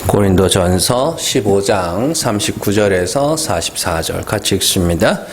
고린도전서 15장 39절에서 44절 같이 읽습니다.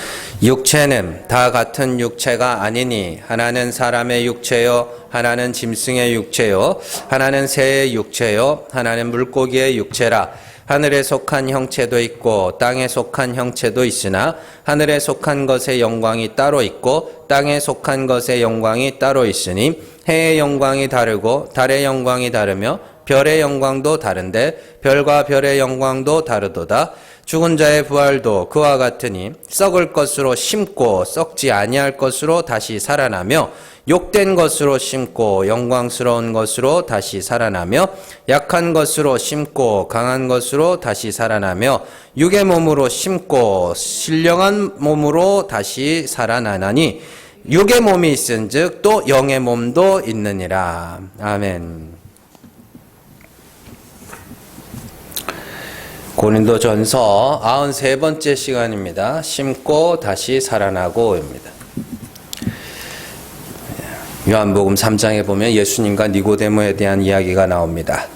육체는 다 같은 육체가 아니니 하나는 사람의 육체요 하나는 짐승의 육체요 하나는 새의 육체요 하나는 물고기의 육체라. 하늘에 속한 형체도 있고 땅에 속한 형체도 있으나 하늘에 속한 것의 영광이 따로 있고 땅에 속한 것의 영광이 따로 있으니 해의 영광이 다르고 달의 영광이 다르며 별의 영광도 다른데 별과 별의 영광도 다르도다. 죽은 자의 부활도 그와 같으니 썩을 것으로 심고 썩지 아니할 것으로 다시 살아나며 욕된 것으로 심고 영광스러운 것으로 다시 살아나며 약한 것으로 심고 강한 것으로 다시 살아나며 육의 몸으로 심고 신령한 몸으로 다시 살아나나니 육의 몸이 있은즉 또 영의 몸도 있느니라. 아멘. 고린도전서 93번째 시간입니다. 심고 다시 살아나고입니다. 요한복음 3장에 보면 예수님과 니고데모에 대한 이야기가 나옵니다.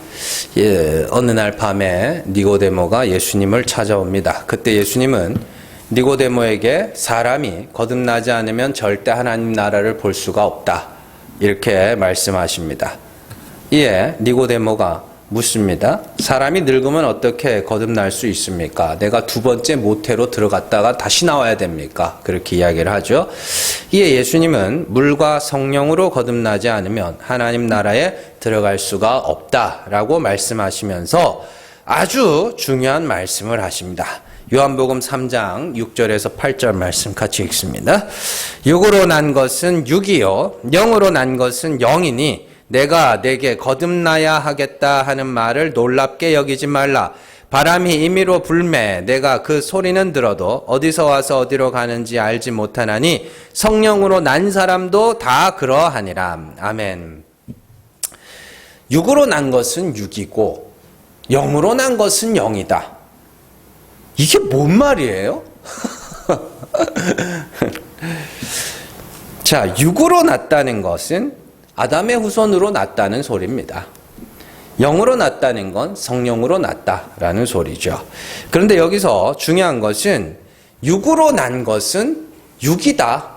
어느 날 밤에 니고데모가 예수님을 찾아옵니다. 그때 예수님은 니고데모에게 사람이 거듭나지 않으면 절대 하나님 나라를 볼 수가 없다, 이렇게 말씀하십니다. 이에 니고데모가 묻습니다. 사람이 늙으면 어떻게 거듭날 수 있습니까? 내가 두 번째 모태로 들어갔다가 다시 나와야 됩니까? 그렇게 이야기를 하죠. 이에 예수님은 물과 성령으로 거듭나지 않으면 하나님 나라에 들어갈 수가 없다라고 말씀하시면서 아주 중요한 말씀을 하십니다. 요한복음 3장 6절에서 8절 말씀 같이 읽습니다. 육으로 난 것은 육이요 영으로 난 것은 영이니 내가 내게 거듭나야 하겠다 하는 말을 놀랍게 여기지 말라. 바람이 임의로 불매 내가 그 소리는 들어도 어디서 와서 어디로 가는지 알지 못하나니 성령으로 난 사람도 다 그러하니라. 아멘. 육으로 난 것은 육이고 영으로 난 것은 영이다. 이게 뭔 말이에요? 자, 육으로 났다는 것은 아담의 후손으로 났다는 소리입니다. 영으로 났다는 건 성령으로 났다라는 소리죠. 그런데 여기서 중요한 것은 육으로 난 것은 육이다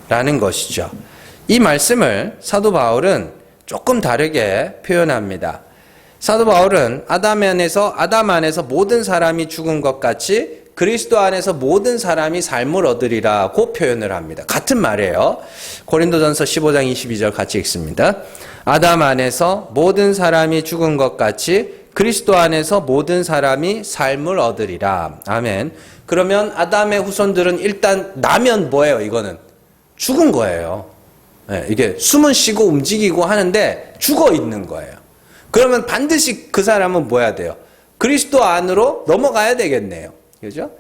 라는 것이죠. 이 말씀을 사도 바울은 조금 다르게 표현합니다. 사도 바울은 아담 안에서 모든 사람이 죽은 것 같이 그리스도 안에서 모든 사람이 삶을 얻으리라고 표현을 합니다. 같은 말이에요. 고린도전서 15장 22절 같이 읽습니다. 아담 안에서 모든 사람이 죽은 것 같이 그리스도 안에서 모든 사람이 삶을 얻으리라. 아멘. 그러면 아담의 후손들은 일단 나면 뭐예요? 이거는 죽은 거예요. 네, 이게 숨은 쉬고 움직이고 하는데 죽어 있는 거예요. 그러면 반드시 그 사람은 뭐 해야 돼요? 그리스도 안으로 넘어가야 되겠네요. 그죠?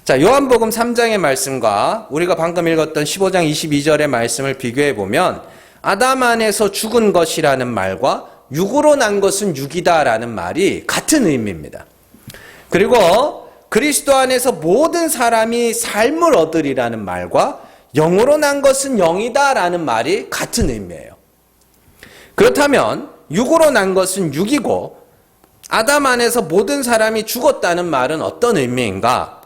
자, 요한복음 3장의 말씀과 우리가 방금 읽었던 15장 22절의 말씀을 비교해 보면 아담 안에서 죽은 것이라는 말과 육으로 난 것은 육이다라는 말이 같은 의미입니다. 그리고 그리스도 안에서 모든 사람이 삶을 얻으리라는 말과 영으로 난 것은 영이다라는 말이 같은 의미예요. 그렇다면 육으로 난 것은 육이고 아담 안에서 모든 사람이 죽었다는 말은 어떤 의미인가?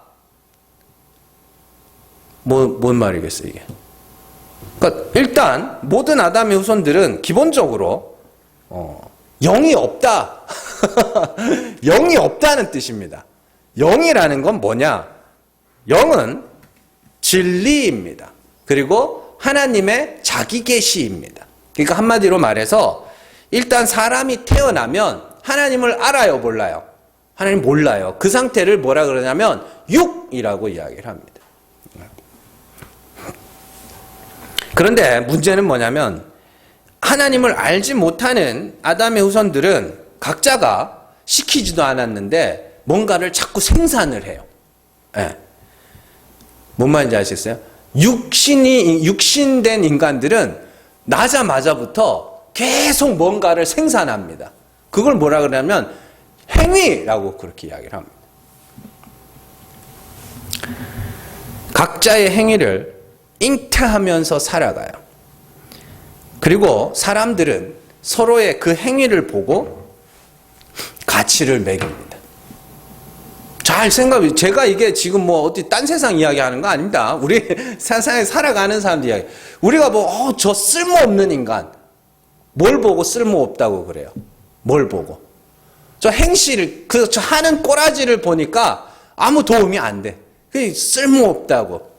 뭔 말이겠어요, 이게? 그러니까 일단 모든 아담의 후손들은 기본적으로 영이 없다. 영이 없다는 뜻입니다. 영이라는 건 뭐냐? 영은 진리입니다. 그리고 하나님의 자기 계시입니다. 그러니까 한마디로 말해서 일단 사람이 태어나면 하나님을 알아요, 몰라요? 하나님 몰라요. 그 상태를 뭐라 그러냐면 육이라고 이야기를 합니다. 그런데 문제는 뭐냐면 하나님을 알지 못하는 아담의 후손들은 각자가 시키지도 않았는데 뭔가를 자꾸 생산을 해요. 네. 뭔 말인지 아시겠어요? 육신된 인간들은 나자마자부터 계속 뭔가를 생산합니다. 그걸 뭐라 그러냐면 행위라고 그렇게 이야기를 합니다. 각자의 행위를 잉태하면서 살아가요. 그리고 사람들은 서로의 그 행위를 보고 가치를 매깁니다. 잘 생각해. 제가 이게 지금 뭐 어디 딴 세상 이야기 하는 거 아닙니다. 우리 세상에 살아가는 사람들 이야기. 우리가 저 쓸모없는 인간. 뭘 보고 쓸모없다고 그래요? 뭘 보고? 저 행실, 저 하는 꼬라지를 보니까 아무 도움이 안 돼. 그게 쓸모없다고.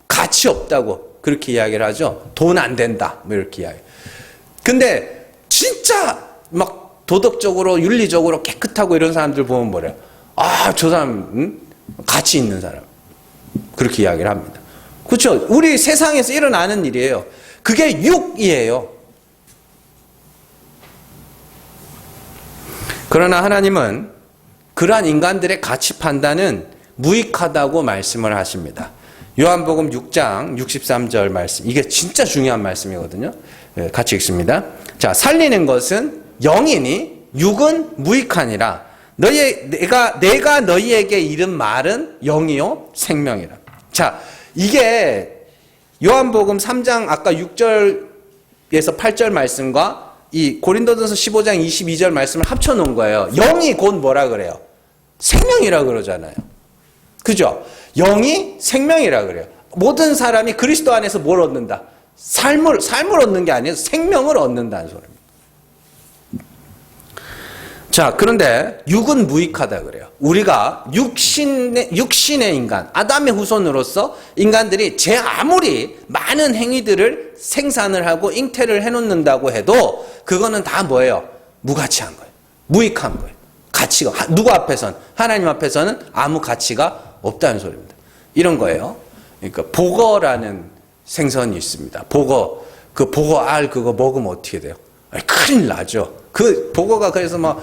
가치 없다고. 그렇게 이야기를 하죠. 돈 안 된다. 뭐 이렇게 이야기. 근데 진짜 막 도덕적으로, 윤리적으로 깨끗하고 이런 사람들 보면 뭐래요? 저 사람, 가치 있는 사람. 그렇게 이야기를 합니다. 그렇죠? 우리 세상에서 일어나는 일이에요. 그게 육이에요. 그러나 하나님은 그러한 인간들의 가치 판단은 무익하다고 말씀을 하십니다. 요한복음 6장 63절 말씀. 이게 진짜 중요한 말씀이거든요. 같이 읽습니다. 자, 살리는 것은 영이니 육은 무익하니라. 내가 너희에게 이른 말은 영이요 생명이라. 자, 이게 요한복음 3장 아까 6절에서 8절 말씀과 이 고린도전서 15장 22절 말씀을 합쳐 놓은 거예요. 영이 곧 뭐라 그래요? 생명이라 그러잖아요. 그죠? 영이 생명이라 그래요. 모든 사람이 그리스도 안에서 뭘 얻는다? 삶을 얻는 게 아니에요. 생명을 얻는다는 소리입니다. 자, 그런데 육은 무익하다 그래요. 우리가 육신의 인간, 아담의 후손으로서 인간들이 제 아무리 많은 행위들을 생산을 하고 잉태를 해놓는다고 해도 그거는 다 뭐예요? 무가치한 거예요. 무익한 거예요. 가치가 누구 앞에서는? 하나님 앞에서는 아무 가치가 없다는 소리입니다. 이런 거예요. 그러니까 복어라는 생선이 있습니다. 복어, 그 복어 알 그거 먹으면 어떻게 돼요? 큰일 나죠. 그 복어가 그래서 막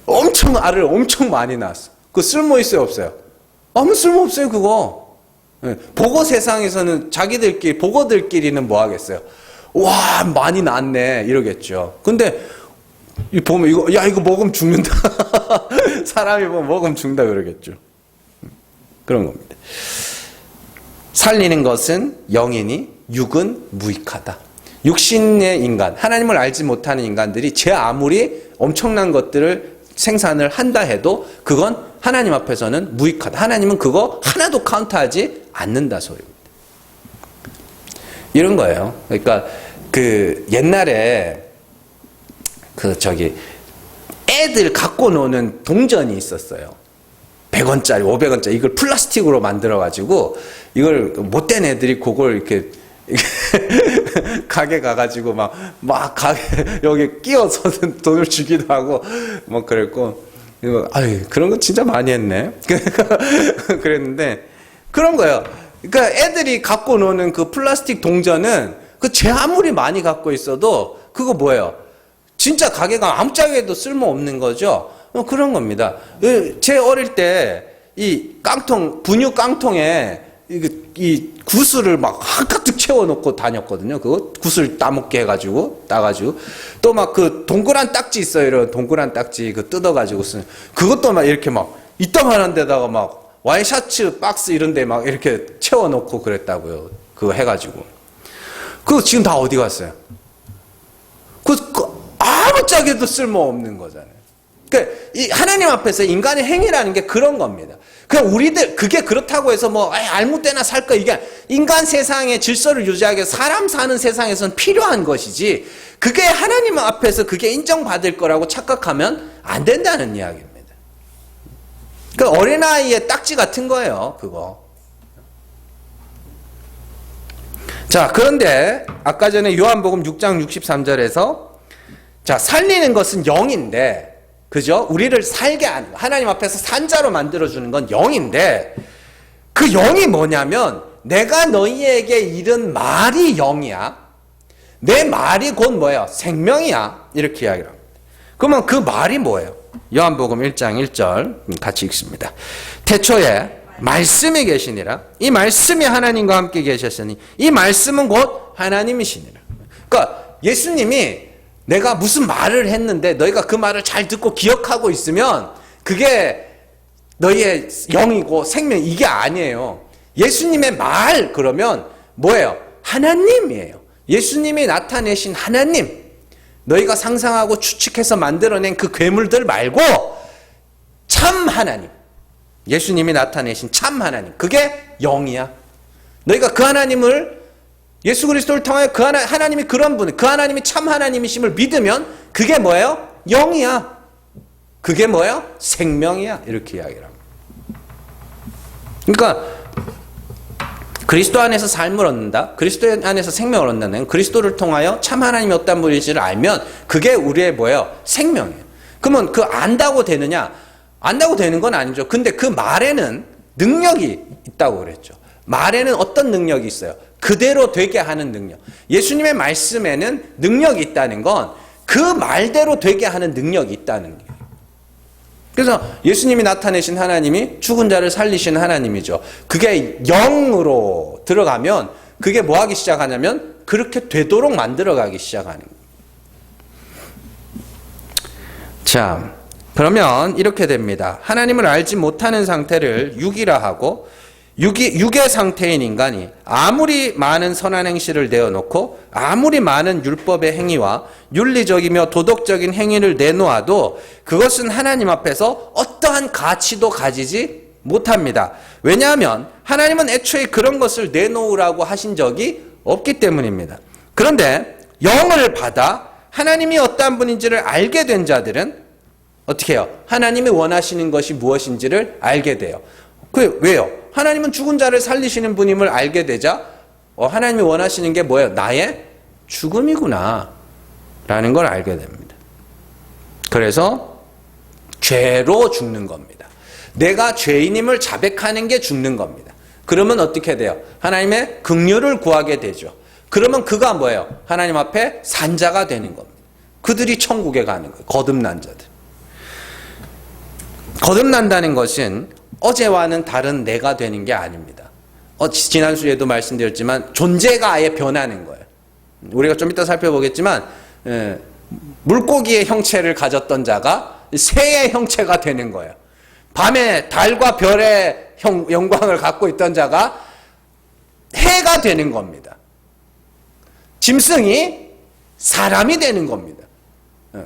알을 엄청 많이 낳았어. 그 쓸모 있어요, 없어요? 아무 쓸모 없어요, 그거. 복어 세상에서는 복어들끼리는 뭐 하겠어요? 와, 많이 낳았네 이러겠죠. 근데 보면 이거 먹으면 죽는다. 사람이 먹으면 죽는다 그러겠죠. 그런 겁니다. 살리는 것은 영이니 육은 무익하다. 육신의 인간, 하나님을 알지 못하는 인간들이 제 아무리 엄청난 것들을 생산을 한다 해도 그건 하나님 앞에서는 무익하다. 하나님은 그거 하나도 카운트하지 않는다 소리입니다. 이런 거예요. 그러니까 그 옛날에 애들 갖고 노는 동전이 있었어요. 100원짜리, 500원짜리 이걸 플라스틱으로 만들어가지고 이걸 못된 애들이 그걸 이렇게 가게 가가지고 막 가게 여기 끼워서 돈을 주기도 하고 뭐 그랬고 그런 거 진짜 많이 했네. 그랬는데 그런 거예요. 그러니까 애들이 갖고 노는 그 플라스틱 동전은 제 아무리 많이 갖고 있어도 그거 뭐예요? 진짜 가게가 아무짝에도 쓸모없는 거죠. 그런 겁니다. 제 어릴 때 이 분유 깡통에 이 구슬을 막 한가득 채워놓고 다녔거든요. 그거 구슬 따먹게 해가지고 따가지고 또 막 그 동그란 딱지 있어요. 이런 동그란 딱지 그 뜯어가지고 쓰는 그것도 막 이렇게 막 이따만한 데다가 막 와이셔츠 박스 이런 데 막 이렇게 채워놓고 그랬다고요. 그거 해가지고 그거 지금 다 어디 갔어요? 아무짝에도 쓸모없는 거잖아요. 그러니까 이 하나님 앞에서 인간의 행위라는 게 그런 겁니다. 그냥 우리들 그게 그렇다고 해서 아무 때나 살 거 이게 인간 세상의 질서를 유지하기 위해서 사람 사는 세상에서는 필요한 것이지 그게 하나님 앞에서 그게 인정받을 거라고 착각하면 안 된다는 이야기입니다. 그러니까 어린아이의 딱지 같은 거예요. 그거. 자, 그런데 아까 전에 요한복음 6장 63절에서 자, 살리는 것은 영인데 그죠? 우리를 살게 하는 하나님 앞에서 산자로 만들어주는 건 영인데 그 영이 뭐냐면 내가 너희에게 이른 말이 영이야. 내 말이 곧 뭐예요? 생명이야. 이렇게 이야기를 합니다. 그러면 그 말이 뭐예요? 요한복음 1장 1절 같이 읽습니다. 태초에 말씀이 계시니라. 이 말씀이 하나님과 함께 계셨으니 이 말씀은 곧 하나님이시니라. 그러니까 예수님이 내가 무슨 말을 했는데 너희가 그 말을 잘 듣고 기억하고 있으면 그게 너희의 영이고 생명 이게 아니에요. 예수님의 말 그러면 뭐예요? 하나님이에요. 예수님이 나타내신 하나님. 너희가 상상하고 추측해서 만들어낸 그 괴물들 말고 참 하나님, 예수님이 나타내신 참 하나님, 그게 영이야. 너희가 그 하나님을, 예수 그리스도를 통하여 그 하나님이 그런 분, 그 하나님이 참 하나님이심을 믿으면 그게 뭐예요? 영이야. 그게 뭐예요? 생명이야. 이렇게 이야기를 합니다. 그러니까 그리스도 안에서 삶을 얻는다, 그리스도 안에서 생명을 얻는다는, 그리스도를 통하여 참 하나님이 어떤 분인지를 알면 그게 우리의 뭐예요? 생명이에요. 그러면 그 안다고 되느냐? 안다고 되는 건 아니죠. 근데 그 말에는 능력이 있다고 그랬죠. 말에는 어떤 능력이 있어요? 그대로 되게 하는 능력. 예수님의 말씀에는 능력이 있다는 건 그 말대로 되게 하는 능력이 있다는 거예요. 그래서 예수님이 나타내신 하나님이 죽은 자를 살리시는 하나님이죠. 그게 영으로 들어가면 그게 뭐 하기 시작하냐면 그렇게 되도록 만들어가기 시작하는 거예요. 자, 그러면 이렇게 됩니다. 하나님을 알지 못하는 상태를 육이라 하고, 육의 상태인 인간이 아무리 많은 선한 행실을 내어놓고 아무리 많은 율법의 행위와 윤리적이며 도덕적인 행위를 내놓아도 그것은 하나님 앞에서 어떠한 가치도 가지지 못합니다. 왜냐하면 하나님은 애초에 그런 것을 내놓으라고 하신 적이 없기 때문입니다. 그런데 영을 받아 하나님이 어떠한 분인지를 알게 된 자들은 어떻게 해요? 하나님이 원하시는 것이 무엇인지를 알게 돼요. 왜요? 하나님은 죽은 자를 살리시는 분임을 알게 되자 하나님이 원하시는 게 뭐예요? 나의 죽음이구나 라는 걸 알게 됩니다. 그래서 죄로 죽는 겁니다. 내가 죄인임을 자백하는 게 죽는 겁니다. 그러면 어떻게 돼요? 하나님의 긍휼을 구하게 되죠. 그러면 그가 뭐예요? 하나님 앞에 산자가 되는 겁니다. 그들이 천국에 가는 거예요. 거듭난 자들. 거듭난다는 것은 어제와는 다른 내가 되는 게 아닙니다. 지난 주에도 말씀드렸지만 존재가 아예 변하는 거예요. 우리가 좀 이따 살펴보겠지만 물고기의 형체를 가졌던 자가 새의 형체가 되는 거예요. 밤에 달과 별의 영광을 갖고 있던 자가 해가 되는 겁니다. 짐승이 사람이 되는 겁니다.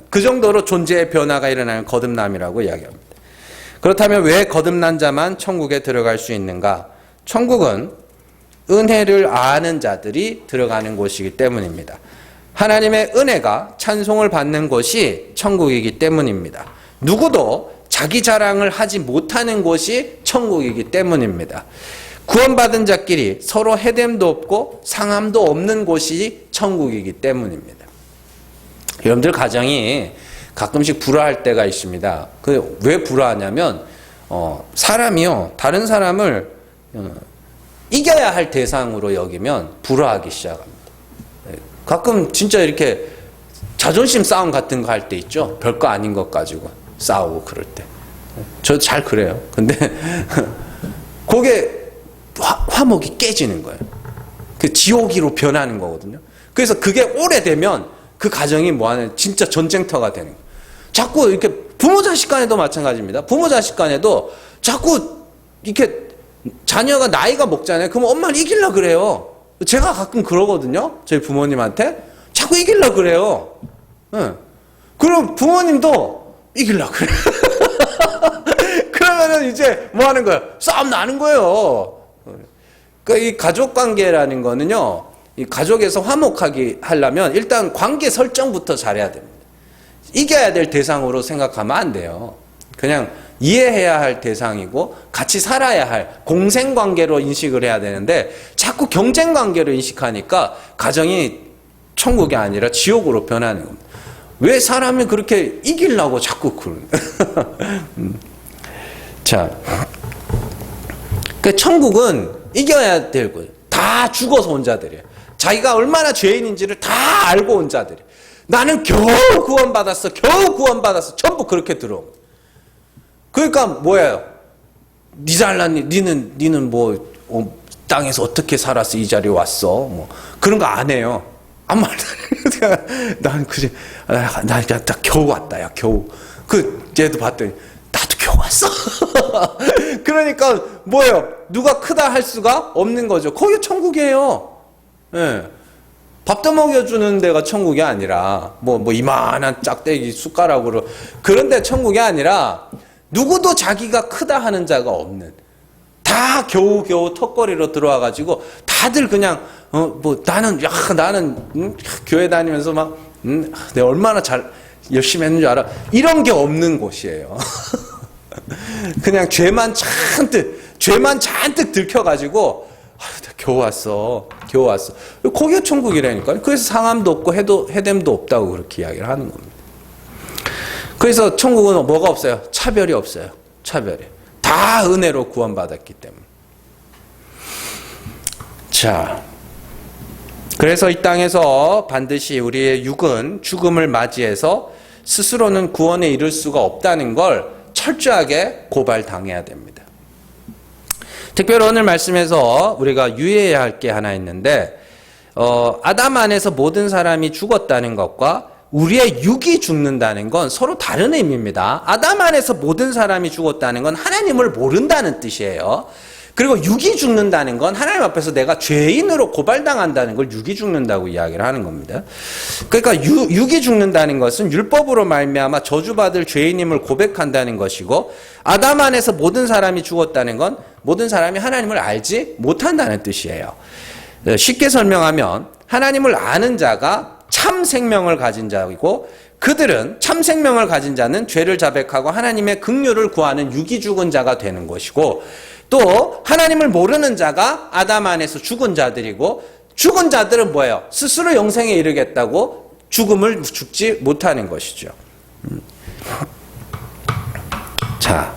그 정도로 존재의 변화가 일어나는 거듭남이라고 이야기합니다. 그렇다면 왜 거듭난 자만 천국에 들어갈 수 있는가? 천국은 은혜를 아는 자들이 들어가는 곳이기 때문입니다. 하나님의 은혜가 찬송을 받는 곳이 천국이기 때문입니다. 누구도 자기 자랑을 하지 못하는 곳이 천국이기 때문입니다. 구원받은 자끼리 서로 해됨도 없고 상함도 없는 곳이 천국이기 때문입니다. 여러분들 가정이 가끔씩 불화할 때가 있습니다. 왜 불화하냐면 사람이요 다른 사람을 이겨야 할 대상으로 여기면 불화하기 시작합니다. 가끔 진짜 이렇게 자존심 싸움 같은 거 할 때 있죠. 별거 아닌 것 가지고 싸우고 그럴 때. 저 잘 그래요. 근데 그게 화목이 깨지는 거예요. 그 지옥이로 변하는 거거든요. 그래서 그게 오래되면 그 가정이 뭐하는 진짜 전쟁터가 되는 거예요. 자꾸 이렇게 부모 자식 간에도 마찬가지입니다. 부모 자식 간에도 자꾸 이렇게 자녀가 나이가 먹잖아요. 그럼 엄마를 이기려고 그래요. 제가 가끔 그러거든요. 저희 부모님한테 자꾸 이기려고 그래요. 네. 그럼 부모님도 이기려고 그래요. 그러면은 이제 뭐 하는 거예요? 싸움 나는 거예요. 그러니까 이 가족 관계라는 거는요, 이 가족에서 화목하게 하려면 일단 관계 설정부터 잘해야 됩니다. 이겨야 될 대상으로 생각하면 안 돼요. 그냥 이해해야 할 대상이고 같이 살아야 할 공생관계로 인식을 해야 되는데 자꾸 경쟁관계로 인식하니까 가정이 천국이 아니라 지옥으로 변하는 겁니다. 왜 사람이 그렇게 이기려고 자꾸 그러는 자, 그 천국은 이겨야 될 거예요. 다 죽어서 온 자들이에요. 자기가 얼마나 죄인인지를 다 알고 온 자들이에요. 나는 겨우 구원받았어. 겨우 구원받았어. 전부 그렇게 들어온 거예요. 그러니까 뭐예요? 니 잘났니? 니는 뭐 땅에서 어떻게 살아서 이 자리에 왔어? 뭐 그런 거 안 해요. 아무 말도 안 해요. 난 그지. 나 겨우 왔다. 야 겨우. 얘도 봤더니 나도 겨우 왔어. 그러니까 뭐예요? 누가 크다 할 수가 없는 거죠. 거기 천국이에요. 예. 네. 밥도 먹여주는 데가 천국이 아니라 뭐 이만한 짝대기 숟가락으로 그런 데 천국이 아니라 누구도 자기가 크다 하는 자가 없는, 다 겨우겨우 턱걸이로 들어와가지고 다들 그냥 나는 교회 다니면서 막 내가 얼마나 열심히 했는 줄 알아, 이런 게 없는 곳이에요. 그냥 죄만 잔뜩 들켜가지고 나 겨우 왔어. 거기가 천국이라니까. 그래서 상함도 없고 해됨도 없다고 그렇게 이야기를 하는 겁니다. 그래서 천국은 뭐가 없어요? 차별이 없어요. 차별이. 다 은혜로 구원받았기 때문에. 자, 그래서 이 땅에서 반드시 우리의 육은 죽음을 맞이해서 스스로는 구원에 이를 수가 없다는 걸 철저하게 고발당해야 됩니다. 특별히 오늘 말씀에서 우리가 유의해야 할 게 하나 있는데, 아담 안에서 모든 사람이 죽었다는 것과 우리의 육이 죽는다는 건 서로 다른 의미입니다. 아담 안에서 모든 사람이 죽었다는 건 하나님을 모른다는 뜻이에요. 그리고 육이 죽는다는 건 하나님 앞에서 내가 죄인으로 고발당한다는 걸 육이 죽는다고 이야기를 하는 겁니다. 그러니까 육이 죽는다는 것은 율법으로 말미암아 저주받을 죄인임을 고백한다는 것이고, 아담 안에서 모든 사람이 죽었다는 건 모든 사람이 하나님을 알지 못한다는 뜻이에요. 쉽게 설명하면 하나님을 아는 자가 참 생명을 가진 자이고, 그들은 참 생명을 가진 자는 죄를 자백하고 하나님의 긍휼을 구하는 육이 죽은 자가 되는 것이고, 또 하나님을 모르는 자가 아담 안에서 죽은 자들이고, 죽은 자들은 뭐예요? 스스로 영생에 이르겠다고 죽음을 죽지 못하는 것이죠. 자,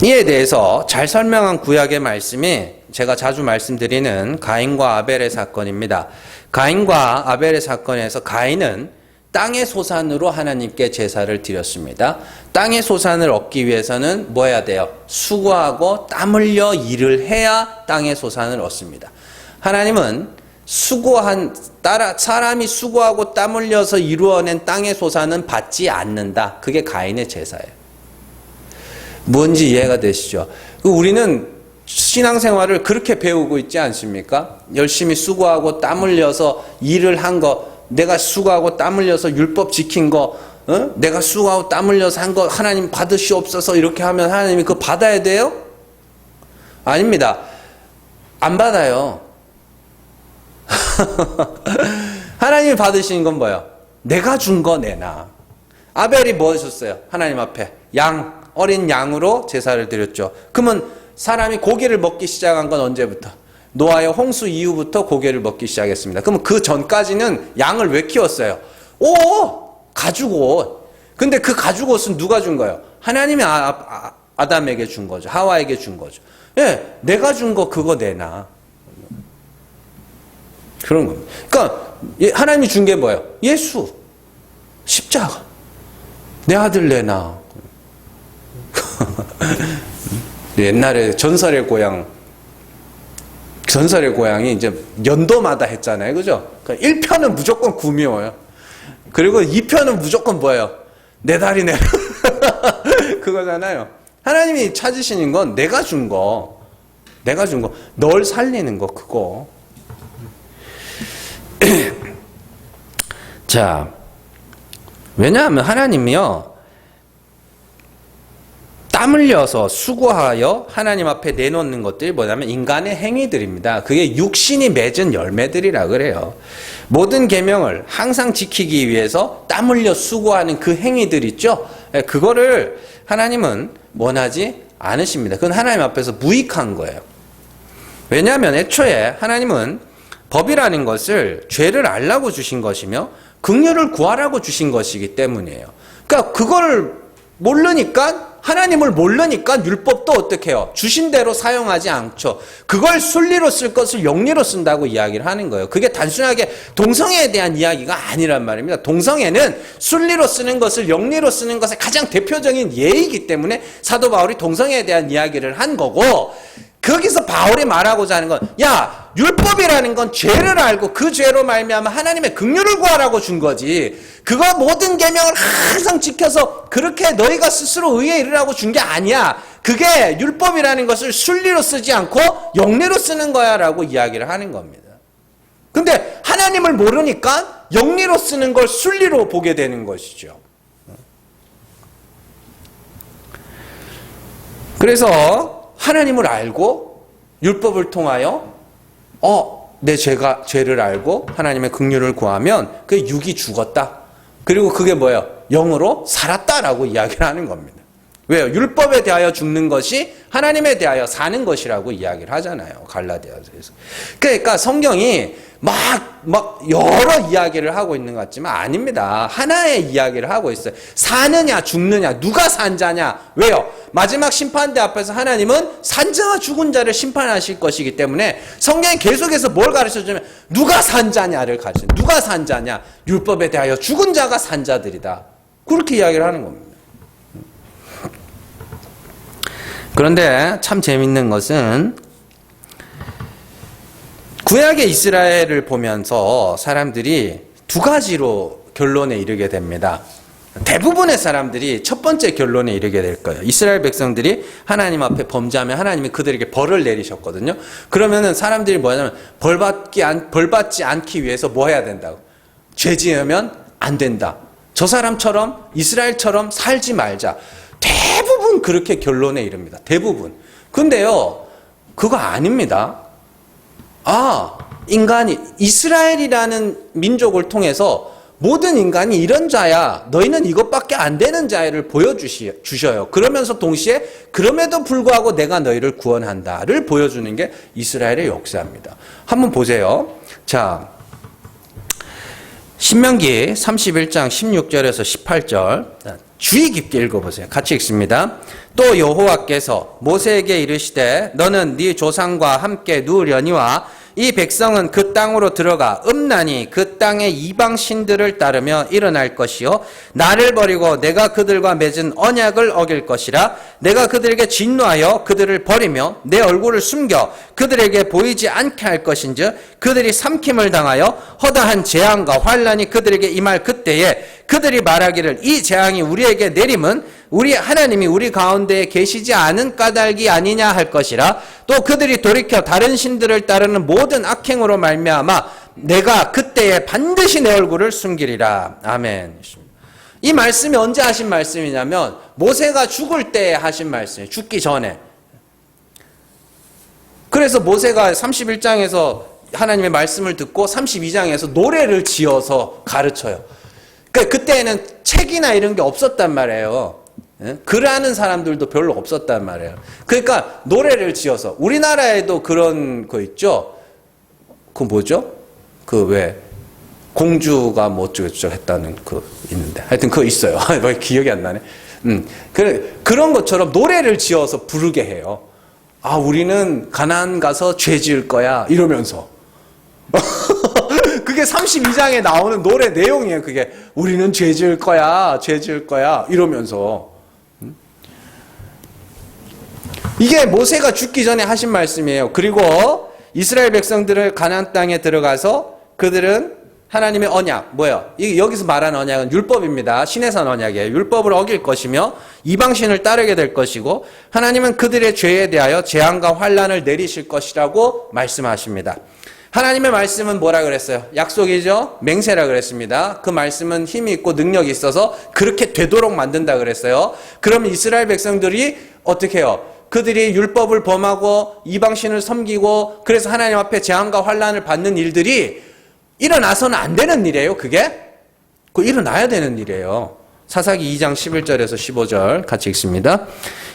이에 대해서 잘 설명한 구약의 말씀이 제가 자주 말씀드리는 가인과 아벨의 사건입니다. 가인과 아벨의 사건에서 가인은 땅의 소산으로 하나님께 제사를 드렸습니다. 땅의 소산을 얻기 위해서는 뭐 해야 돼요? 수고하고 땀 흘려 일을 해야 땅의 소산을 얻습니다. 하나님은 사람이 수고하고 땀 흘려서 이루어낸 땅의 소산은 받지 않는다. 그게 가인의 제사예요. 뭔지 이해가 되시죠? 우리는 신앙생활을 그렇게 배우고 있지 않습니까? 열심히 수고하고 땀 흘려서 일을 한 거, 내가 수고하고 땀 흘려서 율법 지킨 거, 내가 수고하고 땀 흘려서 한 거 하나님 받으시옵소서 이렇게 하면 하나님이 그거 받아야 돼요? 아닙니다. 안 받아요. 하나님이 받으시는 건 뭐예요? 내가 준 거 내놔. 아벨이 뭐 하셨어요? 하나님 앞에 어린 양으로 제사를 드렸죠. 그러면 사람이 고기를 먹기 시작한 건 언제부터? 노아의 홍수 이후부터 고기를 먹기 시작했습니다. 그러면 그 전까지는 양을 왜 키웠어요? 가죽옷. 근데 그 가죽옷은 누가 준 거예요? 하나님이 아담에게 준 거죠. 하와에게 준 거죠. 예, 내가 준 거 그거 내놔. 그런 겁니다. 그러니까 하나님이 준 게 뭐예요? 예수. 십자가. 내 아들 내놔. 옛날에 전설의 고향이 이제 연도마다 했잖아요. 그죠? 그러니까 1편은 무조건 구미호예요. 그리고 2편은 무조건 뭐예요? 내 다리 내려. 그거잖아요. 하나님이 찾으시는 건 내가 준 거. 널 살리는 거, 그거. 자, 왜냐하면 하나님이요, 땀 흘려서 수고하여 하나님 앞에 내놓는 것들이 뭐냐면 인간의 행위들입니다. 그게 육신이 맺은 열매들이라 그래요. 모든 계명을 항상 지키기 위해서 땀 흘려 수고하는 그 행위들 있죠? 그거를 하나님은 원하지 않으십니다. 그건 하나님 앞에서 무익한 거예요. 왜냐하면 애초에 하나님은 법이라는 것을 죄를 알라고 주신 것이며 긍휼을 구하라고 주신 것이기 때문이에요. 그러니까 그걸 모르니까, 하나님을 모르니까 율법도 어떻게 해요? 주신 대로 사용하지 않죠. 그걸 순리로 쓸 것을 영리로 쓴다고 이야기를 하는 거예요. 그게 단순하게 동성애에 대한 이야기가 아니란 말입니다. 동성애는 순리로 쓰는 것을 영리로 쓰는 것의 가장 대표적인 예이기 때문에 사도 바울이 동성애에 대한 이야기를 한 거고, 거기서 바울이 말하고자 하는 건, 야, 율법이라는 건 죄를 알고 그 죄로 말미암아 하나님의 긍휼을 구하라고 준 거지, 그거 모든 계명을 항상 지켜서 그렇게 너희가 스스로 의에 이르라고 준 게 아니야. 그게 율법이라는 것을 순리로 쓰지 않고 영리로 쓰는 거야 라고 이야기를 하는 겁니다. 근데 하나님을 모르니까 영리로 쓰는 걸 순리로 보게 되는 것이죠. 그래서 하나님을 알고 율법을 통하여 내 죄를 알고 하나님의 긍휼을 구하면 그 육이 죽었다. 그리고 그게 뭐예요? 영으로 살았다라고 이야기를 하는 겁니다. 왜요? 율법에 대하여 죽는 것이 하나님에 대하여 사는 것이라고 이야기를 하잖아요. 갈라디아서에서. 그러니까 성경이 막 여러 이야기를 하고 있는 것 같지만 아닙니다. 하나의 이야기를 하고 있어요. 사느냐 죽느냐 누가 산자냐. 왜요? 마지막 심판대 앞에서 하나님은 산자와 죽은 자를 심판하실 것이기 때문에 성경이 계속해서 뭘 가르쳐주냐면 누가 산자냐를 가르쳐요. 누가 산자냐. 율법에 대하여 죽은 자가 산자들이다. 그렇게 이야기를 하는 겁니다. 그런데 참 재밌는 것은 구약의 이스라엘을 보면서 사람들이 두 가지로 결론에 이르게 됩니다. 대부분의 사람들이 첫 번째 결론에 이르게 될 거예요. 이스라엘 백성들이 하나님 앞에 범죄하면 하나님이 그들에게 벌을 내리셨거든요. 그러면은 사람들이 뭐냐면 벌 받지 않기 위해서 뭐 해야 된다고? 죄 지으면 안 된다. 저 사람처럼 이스라엘처럼 살지 말자. 대부분 그렇게 결론에 이릅니다. 대부분. 근데요, 그거 아닙니다. 인간이, 이스라엘이라는 민족을 통해서 모든 인간이 이런 자야, 너희는 이것밖에 안 되는 자를 보여주셔요. 그러면서 동시에, 그럼에도 불구하고 내가 너희를 구원한다를 보여주는 게 이스라엘의 역사입니다. 한번 보세요. 자, 신명기 31장 16절에서 18절. 주의 깊게 읽어보세요. 같이 읽습니다. 또 여호와께서 모세에게 이르시되 너는 네 조상과 함께 누우려니와 이 백성은 그 땅으로 들어가 음란히 그 땅의 이방 신들을 따르며 일어날 것이요 나를 버리고 내가 그들과 맺은 언약을 어길 것이라. 내가 그들에게 진노하여 그들을 버리며 내 얼굴을 숨겨 그들에게 보이지 않게 할 것인즉 그들이 삼킴을 당하여 허다한 재앙과 환란이 그들에게 임할 그때에 그들이 말하기를 이 재앙이 우리에게 내림은 우리 하나님이 우리 가운데에 계시지 않은 까닭이 아니냐 할 것이라. 또 그들이 돌이켜 다른 신들을 따르는 모든 악행으로 말미암아 내가 그때에 반드시 내 얼굴을 숨기리라. 아멘. 이 말씀이 언제 하신 말씀이냐면 모세가 죽을 때 하신 말씀이에요. 죽기 전에. 그래서 모세가 31장에서 하나님의 말씀을 듣고 32장에서 노래를 지어서 가르쳐요. 그러니까 그때는 책이나 이런 게 없었단 말이에요. 글하는 사람들도 별로 없었단 말이에요. 그러니까 노래를 지어서 우리나라에도 그런 거 있죠. 그 뭐죠? 그 왜 공주가 뭐 어쩌고저쩌고 했다는 그 있는데 하여튼 그거 있어요. 왜 기억이 안 나네. 그런 것처럼 노래를 지어서 부르게 해요. 우리는 가나안 가서 죄 지을 거야 이러면서. 그게 32장에 나오는 노래 내용이에요. 그게 우리는 죄 지을 거야 이러면서. 이게 모세가 죽기 전에 하신 말씀이에요. 그리고 이스라엘 백성들을 가나안 땅에 들어가서 그들은 하나님의 언약, 뭐예요? 여기서 말하는 언약은 율법입니다. 시내산 언약이에요. 율법을 어길 것이며 이방신을 따르게 될 것이고 하나님은 그들의 죄에 대하여 재앙과 환란을 내리실 것이라고 말씀하십니다. 하나님의 말씀은 뭐라 그랬어요? 약속이죠? 맹세라 그랬습니다. 그 말씀은 힘이 있고 능력이 있어서 그렇게 되도록 만든다 그랬어요. 그럼 이스라엘 백성들이 어떻게 해요? 그들이 율법을 범하고 이방신을 섬기고 그래서 하나님 앞에 재앙과 환란을 받는 일들이 일어나서는 안 되는 일이에요. 그게? 그거 일어나야 되는 일이에요. 사사기 2장 11절에서 15절 같이 읽습니다.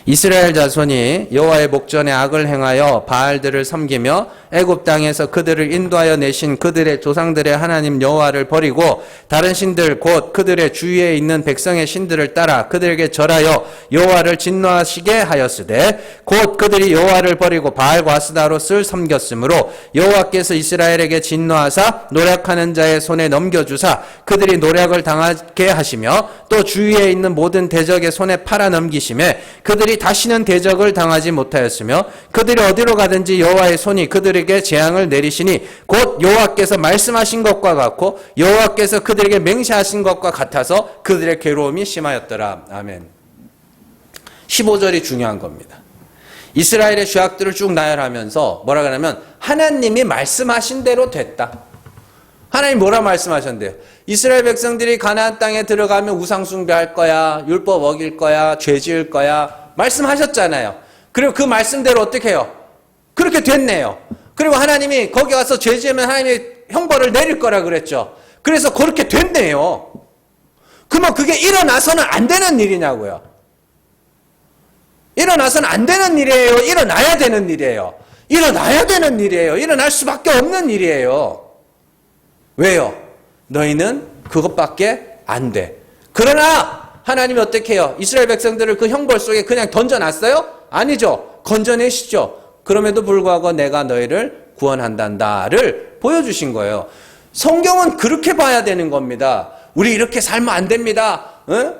이스라엘 자손이 여호와의 목전에 악을 행하여 바알들을 섬기며 애굽 땅에서 그들을 인도하여 내신 그들의 조상들의 하나님 여호와를 버리고 다른 신들 곧 그들의 주위에 있는 백성의 신들을 따라 그들에게 절하여 여호와를 진노하시게 하였으되 곧 그들이 여호와를 버리고 바알과 아스다롯을 섬겼으므로 여호와께서 이스라엘에게 진노하사 노력하는 자의 손에 넘겨주사 그들이 노력을 당하게 하시며 또 주위에 있는 모든 대적의 손에 팔아 넘기심에 그들이 다시는 대적을 당하지 못하였으며 그들이 어디로 가든지 여호와의 손이 그들에게 재앙을 내리시니 곧 여호와께서 말씀하신 것과 같고 여호와께서 그들에게 맹세하신 것과 같아서 그들의 괴로움이 심하였더라. 아멘. 15절이 중요한 겁니다. 이스라엘의 죄악들을 쭉 나열하면서 뭐라 그러냐면 하나님이 말씀하신 대로 됐다. 하나님 뭐라 말씀하셨는데요? 이스라엘 백성들이 가나안 땅에 들어가면 우상 숭배할 거야, 율법 어길 거야, 죄 지을 거야 말씀하셨잖아요. 그리고 그 말씀대로 어떻게 해요? 그렇게 됐네요. 그리고 하나님이 거기 와서 죄 지으면 하나님이 형벌을 내릴 거라 그랬죠. 그래서 그렇게 됐네요. 그러면 그게 일어나서는 안 되는 일이냐고요. 일어나서는 안 되는 일이에요. 일어나야 되는 일이에요. 일어나야 되는 일이에요. 일어날 수밖에 없는 일이에요. 왜요? 너희는 그것밖에 안 돼. 그러나 하나님이 어떻게 해요? 이스라엘 백성들을 그 형벌 속에 그냥 던져놨어요? 아니죠. 건져내시죠. 그럼에도 불구하고 내가 너희를 구원한단다를 보여주신 거예요. 성경은 그렇게 봐야 되는 겁니다. 우리 이렇게 살면 안 됩니다. 어?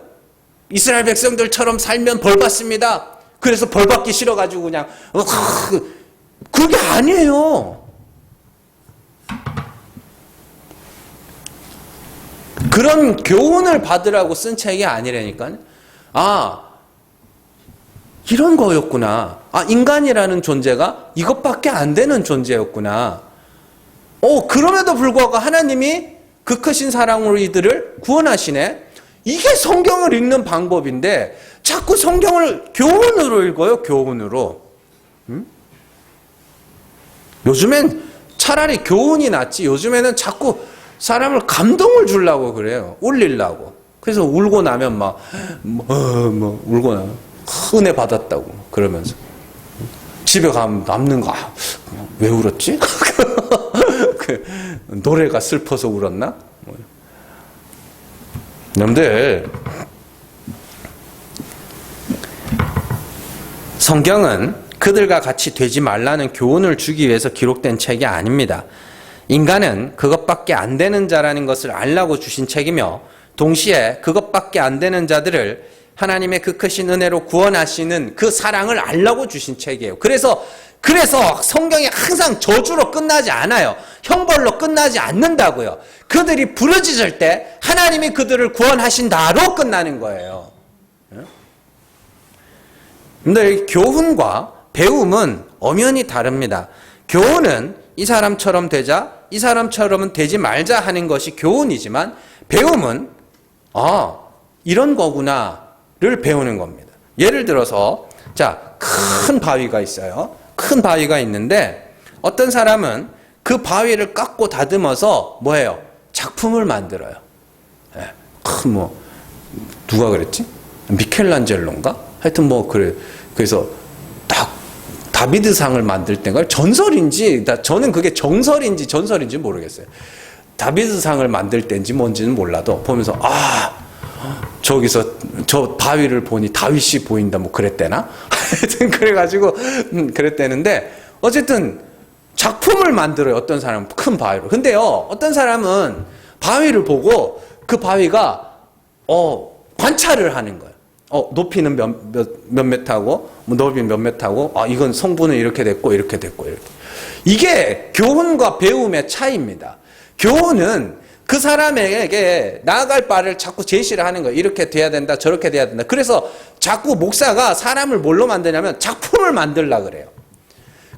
이스라엘 백성들처럼 살면 벌 받습니다. 그래서 벌 받기 싫어가지고 그냥 그게 아니에요. 그런 교훈을 받으라고 쓴 책이 아니라니까요. 아, 이런 거였구나. 아, 인간이라는 존재가 이것밖에 안 되는 존재였구나. 그럼에도 불구하고 하나님이 그 크신 사랑으로 이들을 구원하시네. 이게 성경을 읽는 방법인데 자꾸 성경을 교훈으로 읽어요. 교훈으로. 요즘엔 차라리 교훈이 낫지. 요즘에는 자꾸 사람을 감동을 주려고 그래요. 울리려고. 그래서 울고 나면 울고 나면 은혜 받았다고 그러면서 집에 가면 남는 거 왜 울었지? 노래가 슬퍼서 울었나? 여러분들, 성경은 그들과 같이 되지 말라는 교훈을 주기 위해서 기록된 책이 아닙니다. 인간은 그것밖에 안 되는 자라는 것을 알라고 주신 책이며 동시에 그것밖에 안 되는 자들을 하나님의 그 크신 은혜로 구원하시는 그 사랑을 알라고 주신 책이에요. 그래서 성경이 항상 저주로 끝나지 않아요. 형벌로 끝나지 않는다고요. 그들이 부르짖을 때 하나님이 그들을 구원하신다로 끝나는 거예요. 근데 교훈과 배움은 엄연히 다릅니다. 교훈은 이 사람처럼 되자, 이 사람처럼은 되지 말자 하는 것이 교훈이지만 배움은 이런 거구나를 배우는 겁니다. 예를 들어서 큰 바위가 있어요. 큰 바위가 있는데 어떤 사람은 그 바위를 깎고 다듬어서 뭐예요? 작품을 만들어요. 누가 그랬지? 미켈란젤로인가? 하여튼 그래. 그래서 딱 다비드상을 만들 때인가? 전설인지, 저는 그게 정설인지 전설인지 모르겠어요. 다비드상을 만들 때인지 뭔지는 몰라도 보면서 저기서 저 바위를 보니 다윗이 보인다 그랬대나? 하여튼 그래가지고 그랬대는데 어쨌든 작품을 만들어요. 어떤 사람은 큰 바위로. 근데요, 어떤 사람은 바위를 보고 그 바위가 관찰을 하는 거예요. 높이는 몇 메타고 넓이는 몇 메타고 이건 성분은 이렇게 됐고 이렇게 됐고 이렇게. 이게 교훈과 배움의 차이입니다. 교훈은 그 사람에게 나아갈 바를 자꾸 제시를 하는 거예요. 이렇게 돼야 된다, 저렇게 돼야 된다. 그래서 자꾸 목사가 사람을 뭘로 만드냐면 작품을 만들려고 그래요.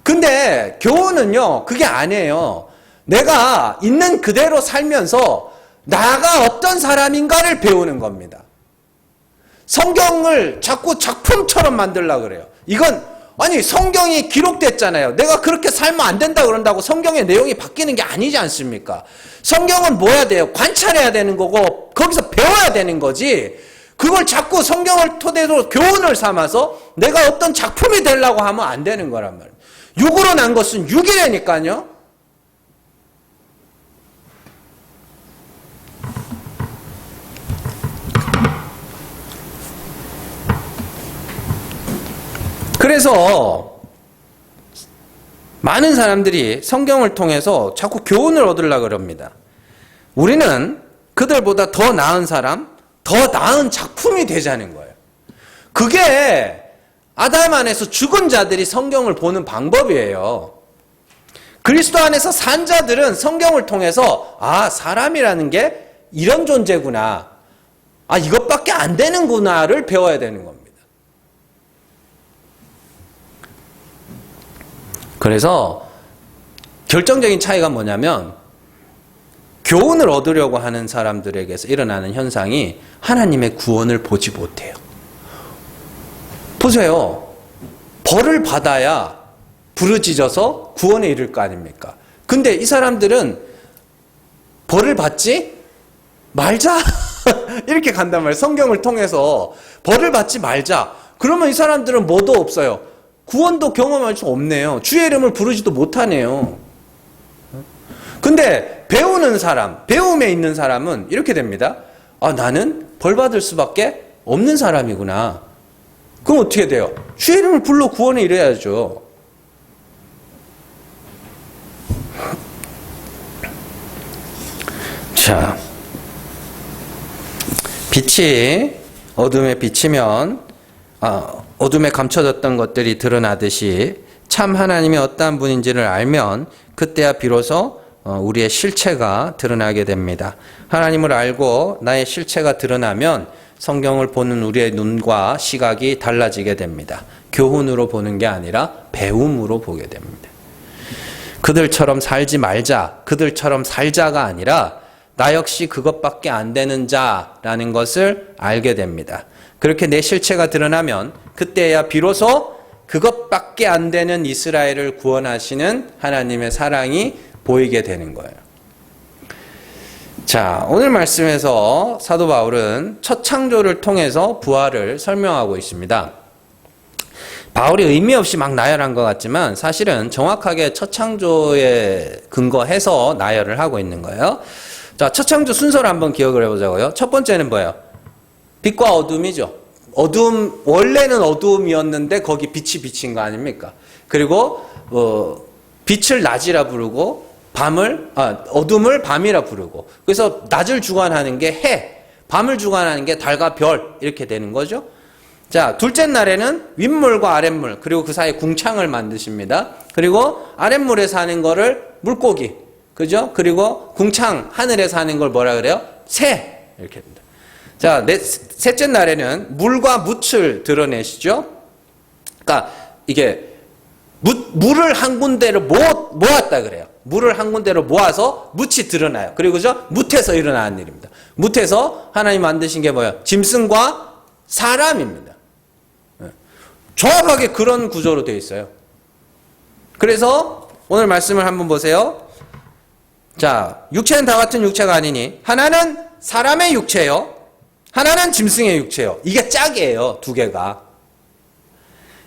근데 교훈은요, 그게 아니에요. 내가 있는 그대로 살면서 나가 어떤 사람인가를 배우는 겁니다. 성경을 자꾸 작품처럼 만들려고 그래요. 이건 성경이 기록됐잖아요. 내가 그렇게 살면 안 된다 그런다고 성경의 내용이 바뀌는 게 아니지 않습니까? 성경은 뭐 해야 돼요? 관찰해야 되는 거고 거기서 배워야 되는 거지. 그걸 자꾸 성경을 토대로 교훈을 삼아서 내가 어떤 작품이 되려고 하면 안 되는 거란 말이에요. 육으로 난 것은 육이라니까요. 그래서 많은 사람들이 성경을 통해서 자꾸 교훈을 얻으려고 합니다. 우리는 그들보다 더 나은 사람, 더 나은 작품이 되자는 거예요. 그게 아담 안에서 죽은 자들이 성경을 보는 방법이에요. 그리스도 안에서 산 자들은 성경을 통해서 사람이라는 게 이런 존재구나. 이것밖에 안 되는구나를 배워야 되는 겁니다. 그래서 결정적인 차이가 뭐냐면 교훈을 얻으려고 하는 사람들에게서 일어나는 현상이 하나님의 구원을 보지 못해요. 보세요. 벌을 받아야 부르짖어서 구원에 이를 거 아닙니까? 근데 이 사람들은 벌을 받지 말자 이렇게 간단 말이에요. 성경을 통해서 벌을 받지 말자. 그러면 이 사람들은 뭐도 없어요. 구원도 경험할 수 없네요. 주의 이름을 부르지도 못하네요. 근데 배우는 사람, 배움에 있는 사람은 이렇게 됩니다. 아, 나는 벌 받을 수밖에 없는 사람이구나. 그럼 어떻게 돼요? 주의 이름을 불러 구원에 이래야죠. 자, 빛이 어둠에 비치면 어둠에 감춰졌던 것들이 드러나듯이 참 하나님이 어떠한 분인지를 알면 그때야 비로소 우리의 실체가 드러나게 됩니다. 하나님을 알고 나의 실체가 드러나면 성경을 보는 우리의 눈과 시각이 달라지게 됩니다. 교훈으로 보는 게 아니라 배움으로 보게 됩니다. 그들처럼 살지 말자, 그들처럼 살자가 아니라 나 역시 그것밖에 안 되는 자라는 것을 알게 됩니다. 그렇게 내 실체가 드러나면 그때야 비로소 그것밖에 안 되는 이스라엘을 구원하시는 하나님의 사랑이 보이게 되는 거예요. 자, 오늘 말씀에서 사도 바울은 첫 창조를 통해서 부활을 설명하고 있습니다. 바울이 의미 없이 막 나열한 것 같지만 사실은 정확하게 첫 창조에 근거해서 나열을 하고 있는 거예요. 자, 첫 창조 순서를 한번 기억을 해보자고요. 첫 번째는 뭐예요? 빛과 어둠이죠. 원래는 어두움이었는데 거기 빛이 비친 거 아닙니까? 그리고 빛을 낮이라 부르고 어둠을 밤이라 부르고, 그래서 낮을 주관하는 게 해, 밤을 주관하는 게 달과 별, 이렇게 되는 거죠. 자, 둘째 날에는 윗물과 아랫물, 그리고 그 사이에 궁창을 만드십니다. 그리고 아랫물에 사는 거를 물고기, 그죠? 그리고 궁창, 하늘에 사는 걸 뭐라 그래요? 새, 이렇게 됩니다. 자, 셋째 날에는 물과 뭇을 드러내시죠? 그러니까 이게 물을 한 군데로 모았다 그래요. 물을 한 군데로 모아서 뭇이 드러나요. 그리고 그죠? 뭇에서 일어나는 일입니다. 뭇에서 하나님 만드신 게 뭐예요? 짐승과 사람입니다. 정확하게 그런 구조로 되어 있어요. 그래서 오늘 말씀을 한번 보세요. 자, 육체는 다 같은 육체가 아니니 하나는 사람의 육체요, 하나는 짐승의 육체요. 이게 짝이에요, 두 개가.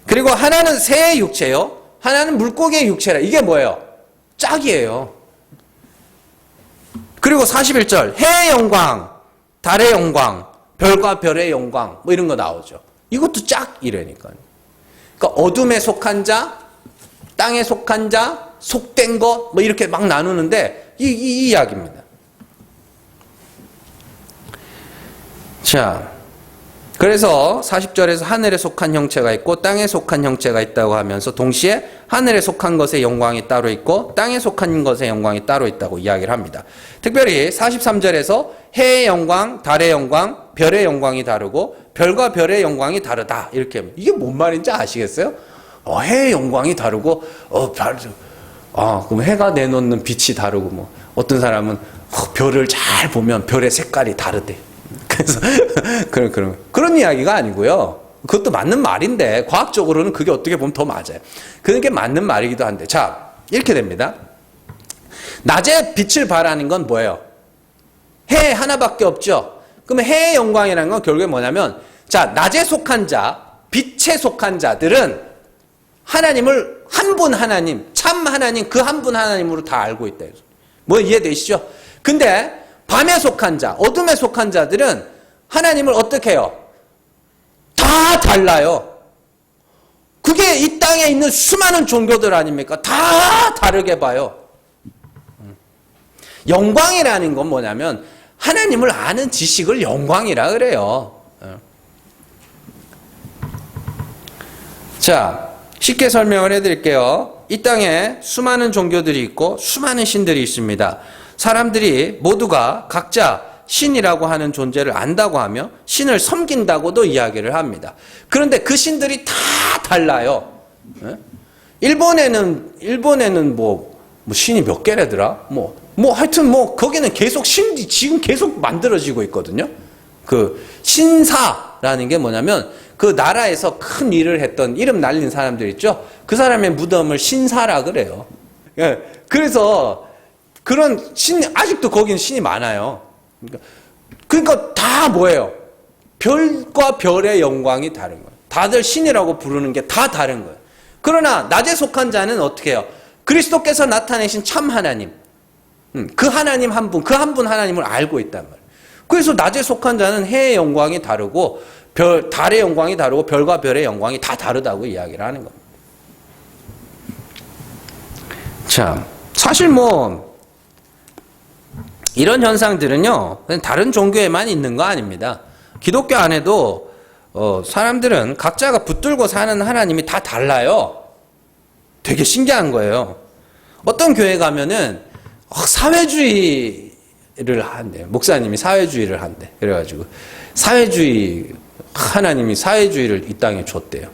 그리고 하나는 새의 육체요, 하나는 물고기의 육체라. 이게 뭐예요? 짝이에요. 그리고 41절, 해의 영광, 달의 영광, 별과 별의 영광, 뭐 이런 거 나오죠. 이것도 짝이라니까요. 그러니까 어둠에 속한 자, 땅에 속한 자, 속된 것, 뭐 이렇게 막 나누는데 이 이야기입니다. 자, 그래서 40절에서 하늘에 속한 형체가 있고 땅에 속한 형체가 있다고 하면서 동시에 하늘에 속한 것의 영광이 따로 있고 땅에 속한 것의 영광이 따로 있다고 이야기를 합니다. 특별히 43절에서 해의 영광, 달의 영광, 별의 영광이 다르고 별과 별의 영광이 다르다, 이렇게 합니다. 이게 뭔 말인지 아시겠어요? 해의 영광이 다르고 그럼 해가 내놓는 빛이 다르고, 뭐 어떤 사람은 별을 잘 보면 별의 색깔이 다르대. 그래서 그런 이야기가 아니고요. 그것도 맞는 말인데 과학적으로는 그게 어떻게 보면 더 맞아요. 그게 맞는 말이기도 한데, 자, 이렇게 됩니다. 낮에 빛을 발하는 건 뭐예요? 해 하나밖에 없죠. 그러면 해의 영광이라는 건 결국에 뭐냐면, 자, 낮에 속한 자, 빛에 속한 자들은 하나님을 한 분 하나님, 참 하나님, 그 한 분 하나님으로 다 알고 있다. 뭐 이해되시죠? 근데 밤에 속한 자, 어둠에 속한 자들은 하나님을 어떻게 해요? 다 달라요. 그게 이 땅에 있는 수많은 종교들 아닙니까? 다 다르게 봐요. 영광이라는 건 뭐냐면 하나님을 아는 지식을 영광이라 그래요. 자, 쉽게 설명을 해드릴게요. 이 땅에 수많은 종교들이 있고 수많은 신들이 있습니다. 사람들이 모두가 각자 신이라고 하는 존재를 안다고 하며 신을 섬긴다고도 이야기를 합니다. 그런데 그 신들이 다 달라요. 일본에는 뭐 신이 몇 개래더라? 하여튼 거기는 계속 신이 지금 계속 만들어지고 있거든요. 그 신사라는 게 뭐냐면 그 나라에서 큰 일을 했던 이름 날린 사람들 있죠? 그 사람의 무덤을 신사라 그래요. 예. 그래서 그런 아직도 거기는 신이 많아요. 그러니까 다 뭐예요? 별과 별의 영광이 다른 거예요. 다들 신이라고 부르는 게 다 다른 거예요. 그러나 낮에 속한 자는 어떻게 해요? 그리스도께서 나타내신 참 하나님, 그 하나님 한 분, 그 한 분 하나님을 알고 있단 말이에요. 그래서 낮에 속한 자는 해의 영광이 다르고 달의 영광이 다르고 별과 별의 영광이 다 다르다고 이야기를 하는 겁니다. 자, 사실 뭐 이런 현상들은요, 다른 종교에만 있는 거 아닙니다. 기독교 안에도 사람들은 각자가 붙들고 사는 하나님이 다 달라요. 되게 신기한 거예요. 어떤 교회 가면은 사회주의를 한대요. 목사님이 사회주의를 한대. 그래가지고 사회주의 하나님이 사회주의를 이 땅에 줬대요.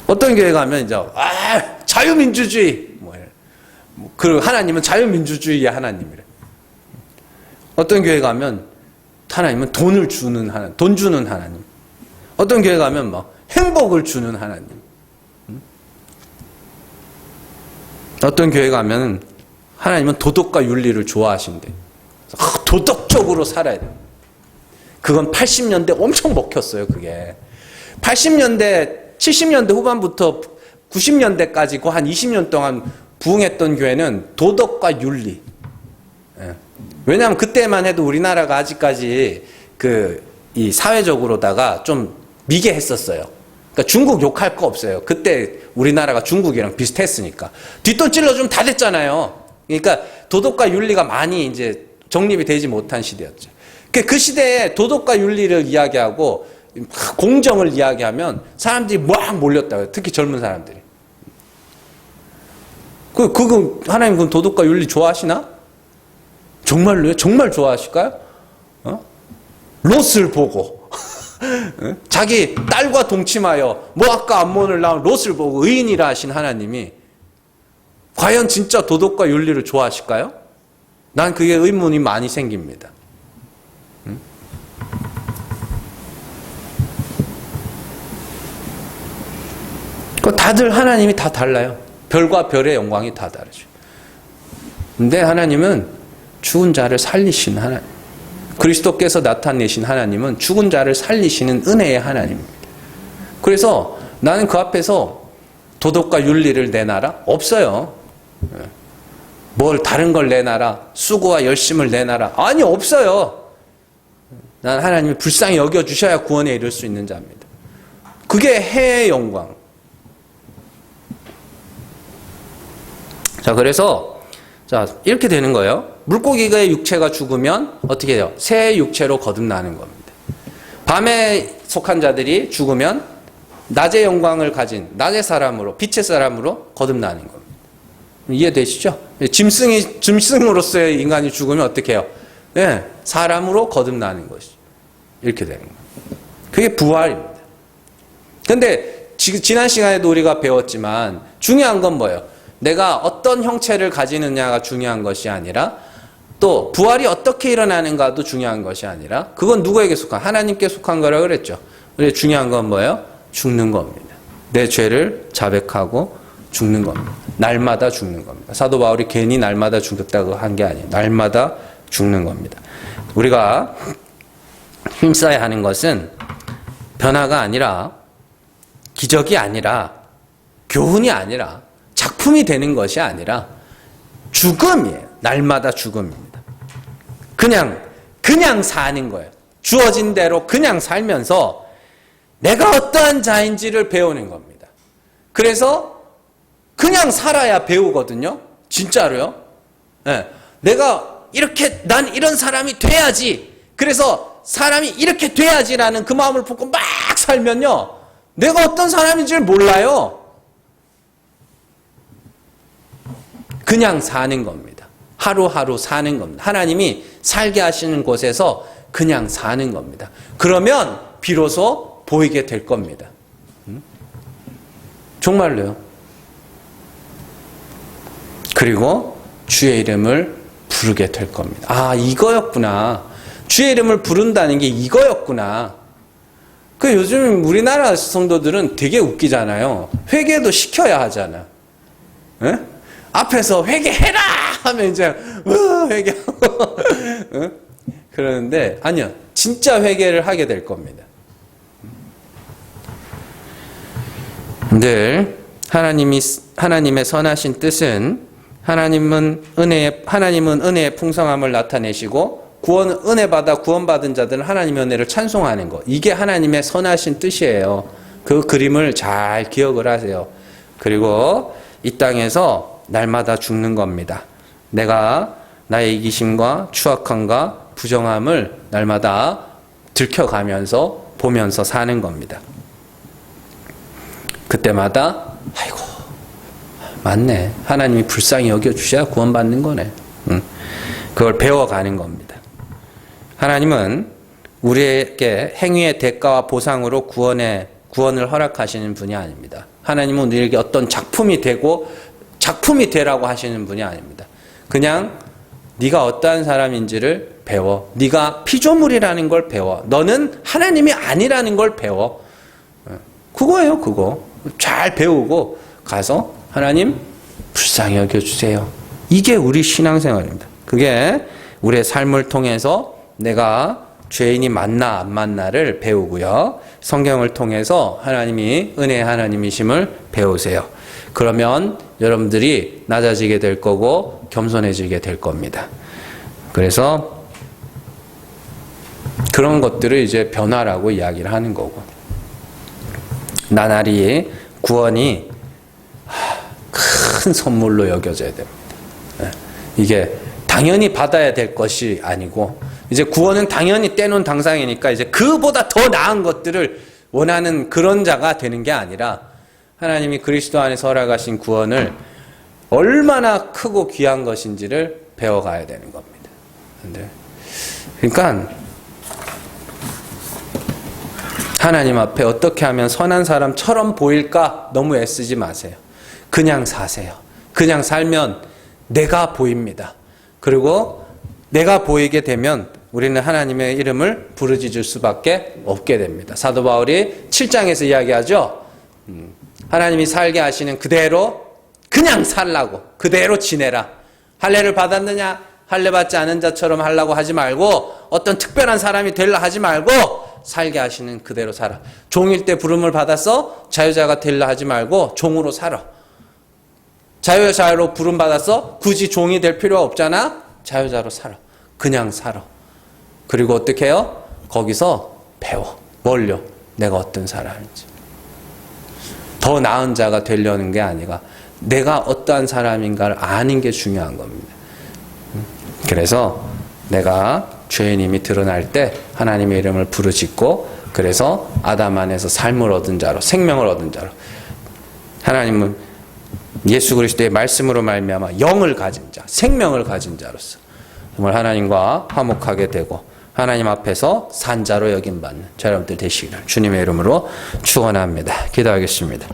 어떤 교회 가면 이제 자유민주주의 그 하나님은 자유민주주의의 하나님이래. 어떤 교회 가면 하나님은 돈을 주는 하나님, 돈 주는 하나님. 어떤 교회 가면 막 행복을 주는 하나님. 어떤 교회 가면 하나님은 도덕과 윤리를 좋아하신대. 도덕적으로 살아야 돼. 그건 80년대 엄청 먹혔어요, 그게. 80년대, 70년대 후반부터 90년대까지 그 한 20년 동안 부흥했던 교회는 도덕과 윤리. 왜냐하면 그때만 해도 우리나라가 아직까지 이 사회적으로다가 좀 미개했었어요. 그러니까 중국 욕할 거 없어요. 그때 우리나라가 중국이랑 비슷했으니까. 뒷돈 찔러주면 다 됐잖아요. 그러니까 도덕과 윤리가 많이 이제 정립이 되지 못한 시대였죠. 그 시대에 도덕과 윤리를 이야기하고 공정을 이야기하면 사람들이 막 몰렸다고요. 특히 젊은 사람들이. 그거 하나님 그럼 도덕과 윤리 좋아하시나? 정말로요? 정말 좋아하실까요? 롯을 보고 자기 딸과 동침하여 모압과 암몬을 낳은 롯을 보고 의인이라 하신 하나님이 과연 진짜 도덕과 윤리를 좋아하실까요? 난 그게 의문이 많이 생깁니다. 다들 하나님이 다 달라요. 별과 별의 영광이 다 다르죠. 근데 하나님은 죽은 자를 살리신 하나님. 그리스도께서 나타내신 하나님은 죽은 자를 살리시는 은혜의 하나님입니다. 그래서 나는 그 앞에서 도덕과 윤리를 내놔라? 없어요. 뭘 다른 걸 내놔라? 수고와 열심을 내놔라? 아니, 없어요. 난 하나님이 불쌍히 여겨주셔야 구원에 이를 수 있는 자입니다. 그게 해의 영광. 자, 그래서 이렇게 되는 거예요. 물고기의 육체가 죽으면 어떻게 해요? 새의 육체로 거듭나는 겁니다. 밤에 속한 자들이 죽으면 낮의 영광을 가진 낮의 사람으로, 빛의 사람으로 거듭나는 겁니다. 이해되시죠? 짐승으로서의 인간이 죽으면 어떻게 해요? 네, 사람으로 거듭나는 것이죠. 이렇게 되는 거예요. 그게 부활입니다. 근데 지난 시간에도 우리가 배웠지만 중요한 건 뭐예요? 내가 어떤 형체를 가지느냐가 중요한 것이 아니라 또 부활이 어떻게 일어나는가도 중요한 것이 아니라 그건 누구에게 속한? 하나님께 속한 거라고 그랬죠. 그래서 중요한 건 뭐예요? 죽는 겁니다. 내 죄를 자백하고 죽는 겁니다. 날마다 죽는 겁니다. 사도 바울이 괜히 날마다 죽겠다고 한 게 아니에요. 날마다 죽는 겁니다. 우리가 힘써야 하는 것은 변화가 아니라 기적이 아니라 교훈이 아니라 작품이 되는 것이 아니라 죽음이에요. 날마다 죽음입니다. 그냥 사는 거예요. 주어진 대로 그냥 살면서 내가 어떠한 자인지를 배우는 겁니다. 그래서 그냥 살아야 배우거든요. 진짜로요. 네. 난 이런 사람이 돼야지. 그래서 사람이 이렇게 돼야지라는 그 마음을 품고 막 살면요. 내가 어떤 사람인지를 몰라요. 그냥 사는 겁니다. 하루하루 사는 겁니다. 하나님이 살게 하시는 곳에서 그냥 사는 겁니다. 그러면 비로소 보이게 될 겁니다. 정말로요. 그리고 주의 이름을 부르게 될 겁니다. 아, 이거였구나. 주의 이름을 부른다는 게 이거였구나. 그 요즘 우리나라 성도들은 되게 웃기잖아요. 회개도 시켜야 하잖아. 에? 앞에서 회개해라 하면 이제 회개하고 그러는데 아니요, 진짜 회개를 하게 될 겁니다. 늘 하나님의 선하신 뜻은 하나님은 은혜의 풍성함을 나타내시고 은혜 받아 구원받은 자들은 하나님의 은혜를 찬송하는 것. 이게 하나님의 선하신 뜻이에요. 그 그림을 잘 기억을 하세요. 그리고 이 땅에서 날마다 죽는 겁니다. 내가 나의 이기심과 추악함과 부정함을 날마다 들켜가면서 보면서 사는 겁니다. 그때마다 아이고 맞네. 하나님이 불쌍히 여겨주셔야 구원받는 거네. 그걸 배워가는 겁니다. 하나님은 우리에게 행위의 대가와 보상으로 구원을 허락하시는 분이 아닙니다. 하나님은 우리에게 어떤 작품이 되라고 하시는 분이 아닙니다. 그냥 네가 어떠한 사람인지를 배워. 네가 피조물이라는 걸 배워. 너는 하나님이 아니라는 걸 배워. 그거예요, 그거. 잘 배우고 가서 하나님 불쌍히 여겨주세요. 이게 우리 신앙생활입니다. 그게 우리의 삶을 통해서 내가 죄인이 맞나 안 맞나를 배우고요. 성경을 통해서 하나님이 은혜의 하나님이심을 배우세요. 그러면 여러분들이 낮아지게 될 거고 겸손해지게 될 겁니다. 그래서 그런 것들을 이제 변화라고 이야기를 하는 거고, 나날이 구원이 큰 선물로 여겨져야 됩니다. 이게 당연히 받아야 될 것이 아니고, 이제 구원은 당연히 떼놓은 당상이니까 이제 그보다 더 나은 것들을 원하는 그런 자가 되는 게 아니라, 하나님이 그리스도 안에서 허락하신 구원을 얼마나 크고 귀한 것인지를 배워가야 되는 겁니다. 그러니까 하나님 앞에 어떻게 하면 선한 사람처럼 보일까 너무 애쓰지 마세요. 그냥 사세요. 그냥 살면 내가 보입니다. 그리고 내가 보이게 되면 우리는 하나님의 이름을 부르짖을 수밖에 없게 됩니다. 사도 바울이 7장에서 이야기하죠. 하나님이 살게 하시는 그대로 그냥 살라고, 그대로 지내라. 할례를 받았느냐? 할례 받지 않은 자처럼 하려고 하지 말고, 어떤 특별한 사람이 되려 하지 말고 살게 하시는 그대로 살아. 종일 때 부름을 받아서 자유자가 되려 하지 말고 종으로 살아. 자유자로 부름 받아서 굳이 종이 될 필요가 없잖아. 자유자로 살아. 그냥 살아. 그리고 어떻게 해요? 거기서 배워. 뭘요? 내가 어떤 사람인지. 더 나은 자가 되려는 게 아니라 내가 어떠한 사람인가를 아는 게 중요한 겁니다. 그래서 내가 죄인임이 드러날 때 하나님의 이름을 부르짖고, 그래서 아담 안에서 삶을 얻은 자로, 생명을 얻은 자로, 하나님은 예수 그리스도의 말씀으로 말미암아 영을 가진 자, 생명을 가진 자로서 정말 하나님과 화목하게 되고 하나님 앞에서 산 자로 여김받는 자 여러분들 되시기를 주님의 이름으로 축원합니다. 기도하겠습니다.